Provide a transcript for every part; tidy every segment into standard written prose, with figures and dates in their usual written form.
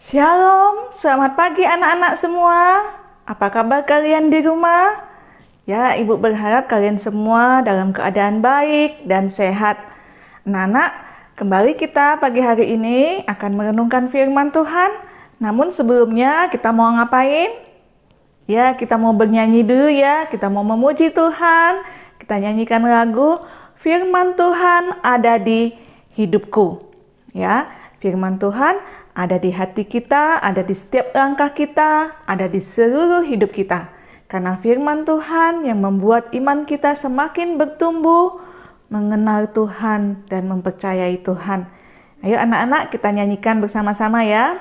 Shalom, selamat pagi anak-anak semua. Apa kabar kalian di rumah? Ya, Ibu berharap kalian semua dalam keadaan baik dan sehat. Anak-anak, kembali kita pagi hari ini akan merenungkan firman Tuhan. Namun sebelumnya kita mau ngapain? Ya, kita mau bernyanyi dulu ya. Kita mau memuji Tuhan. Kita nyanyikan lagu Firman Tuhan ada di hidupku. Ya, firman Tuhan ada di hati kita, ada di setiap langkah kita, ada di seluruh hidup kita. Karena firman Tuhan yang membuat iman kita semakin bertumbuh, mengenal Tuhan dan mempercayai Tuhan. Ayo anak-anak kita nyanyikan bersama-sama ya.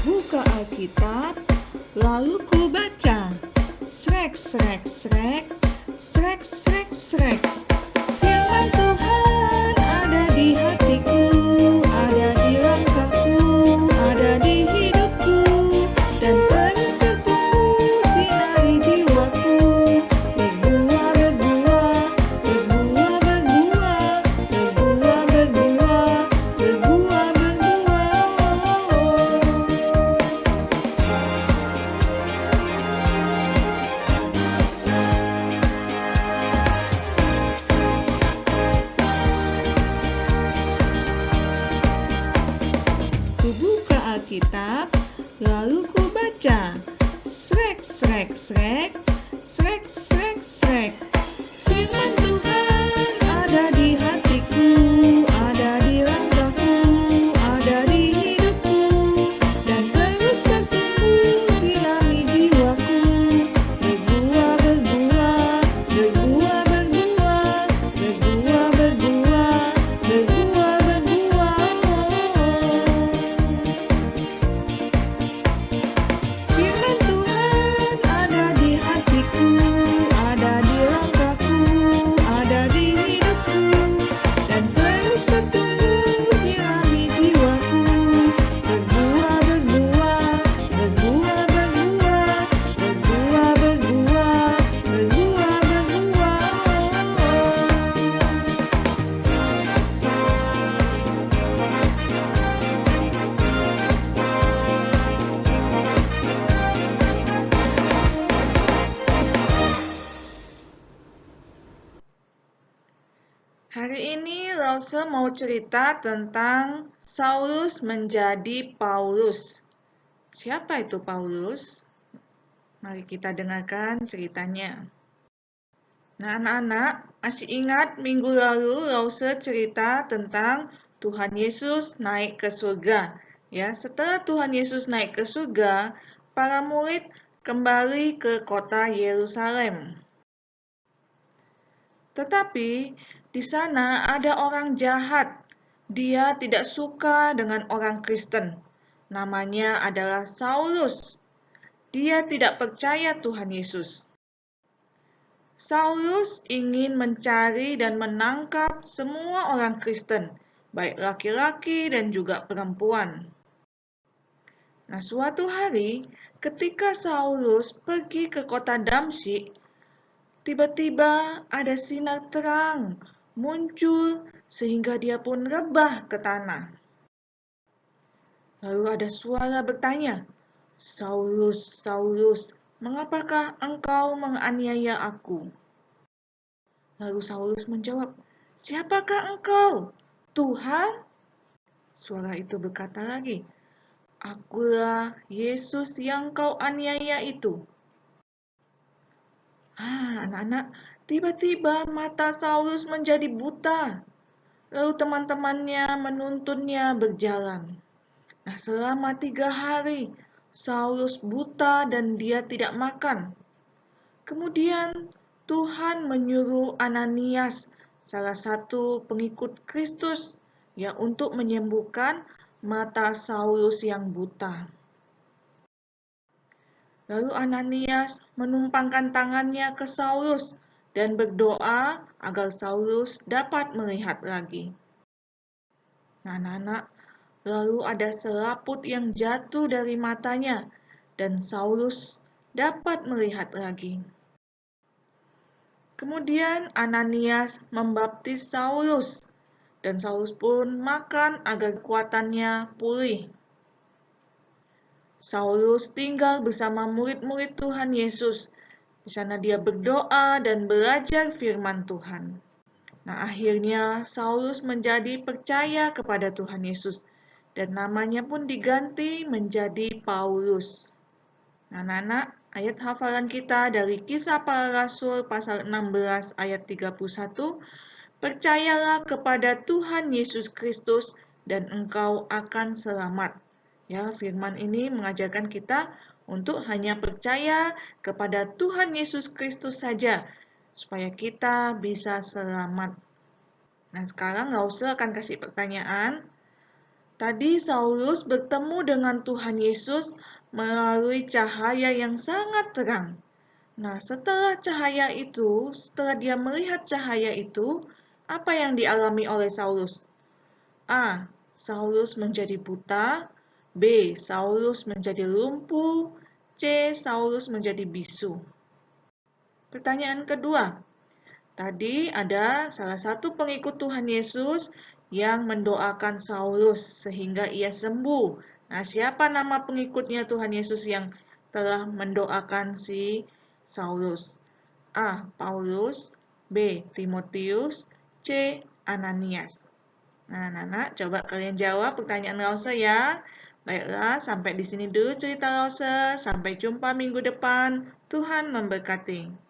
Buka Alkitab, lalu ku baca. Srek, srek, srek, srek, srek, srek. Firman Tuhan ada di hatiku, ada di langkahku, ada di hidupku, dan terus bertumbuh sinari jiwaku. Berbuah, berbuah, berbuah, berbuah, berbuah, berbuah, berbuah, berbuah. Ku buka Alkitab, lalu ku baca. Srek, srek, srek, srek, srek, srek. Firman Tuhan ada di hatiku, ada di langkahku, ada di hidupku, dan terus bertumbuh sirami jiwaku. Berbuah, berbuah, berbuah, berbuah, berbuah, berbuah, berbuah, berbuah. Firman Tuhan ada di hatiku, ada di langkahku, ada di hidupku, dan terus bertumbuh sirami jiwaku. Berbuah, berbuah, berbuah, berbuah, berbuah, berbuah, berbuah, berbuah. Hari ini Lause mau cerita tentang Saulus menjadi Paulus. Siapa itu Paulus? Mari kita dengarkan ceritanya. Nah, anak-anak, masih ingat minggu lalu Lause cerita tentang Tuhan Yesus naik ke surga. Ya, setelah Tuhan Yesus naik ke surga, para murid kembali ke kota Yerusalem. Tetapi di sana ada orang jahat. Dia tidak suka dengan orang Kristen. Namanya adalah Saulus. Dia tidak percaya Tuhan Yesus. Saulus ingin mencari dan menangkap semua orang Kristen, baik laki-laki dan juga perempuan. Nah, suatu hari ketika Saulus pergi ke kota Damsyik, tiba-tiba ada sinar terang muncul sehingga dia pun rebah ke tanah. Lalu ada suara bertanya, "Saulus, Saulus, mengapakah engkau menganiaya aku?" Lalu Saulus menjawab, "Siapakah engkau, Tuhan?" Suara itu berkata lagi, "Akulah Yesus yang kau aniaya itu." Anak-anak, tiba-tiba mata Saulus menjadi buta. Lalu teman-temannya menuntunnya berjalan. Nah, selama 3 hari, Saulus buta dan dia tidak makan. Kemudian Tuhan menyuruh Ananias, salah satu pengikut Kristus, ya, untuk menyembuhkan mata Saulus yang buta. Lalu Ananias menumpangkan tangannya ke Saulus dan berdoa agar Saulus dapat melihat lagi. Nah, anak-anak, Lalu ada selaput yang jatuh dari matanya, dan Saulus dapat melihat lagi. Kemudian Ananias membaptis Saulus, dan Saulus pun makan agar kekuatannya pulih. Saulus tinggal bersama murid-murid Tuhan Yesus. Di sana dia berdoa dan belajar firman Tuhan. Nah, akhirnya Saulus menjadi percaya kepada Tuhan Yesus dan namanya pun diganti menjadi Paulus. Nah, anak-anak, ayat hafalan kita dari Kisah Para Rasul pasal 16 ayat 31, percayalah kepada Tuhan Yesus Kristus dan engkau akan selamat. Ya, firman ini mengajarkan kita untuk hanya percaya kepada Tuhan Yesus Kristus saja, supaya kita bisa selamat. Nah, sekarang nggak usah akan kasih pertanyaan. Tadi Saulus bertemu dengan Tuhan Yesus melalui cahaya yang sangat terang. Nah, setelah dia melihat cahaya itu, apa yang dialami oleh Saulus? A. Saulus menjadi buta. B. Saulus menjadi lumpuh. C. Saulus menjadi bisu. Pertanyaan kedua. Tadi ada salah satu pengikut Tuhan Yesus yang mendoakan Saulus sehingga ia sembuh. Nah, siapa nama pengikutnya Tuhan Yesus yang telah mendoakan si Saulus? A. Paulus. B. Timotius. C. Ananias. Nah, Nana, coba kalian jawab pertanyaan Lause ya. Baiklah, sampai di sini dulu cerita Lause. Sampai jumpa minggu depan. Tuhan memberkati.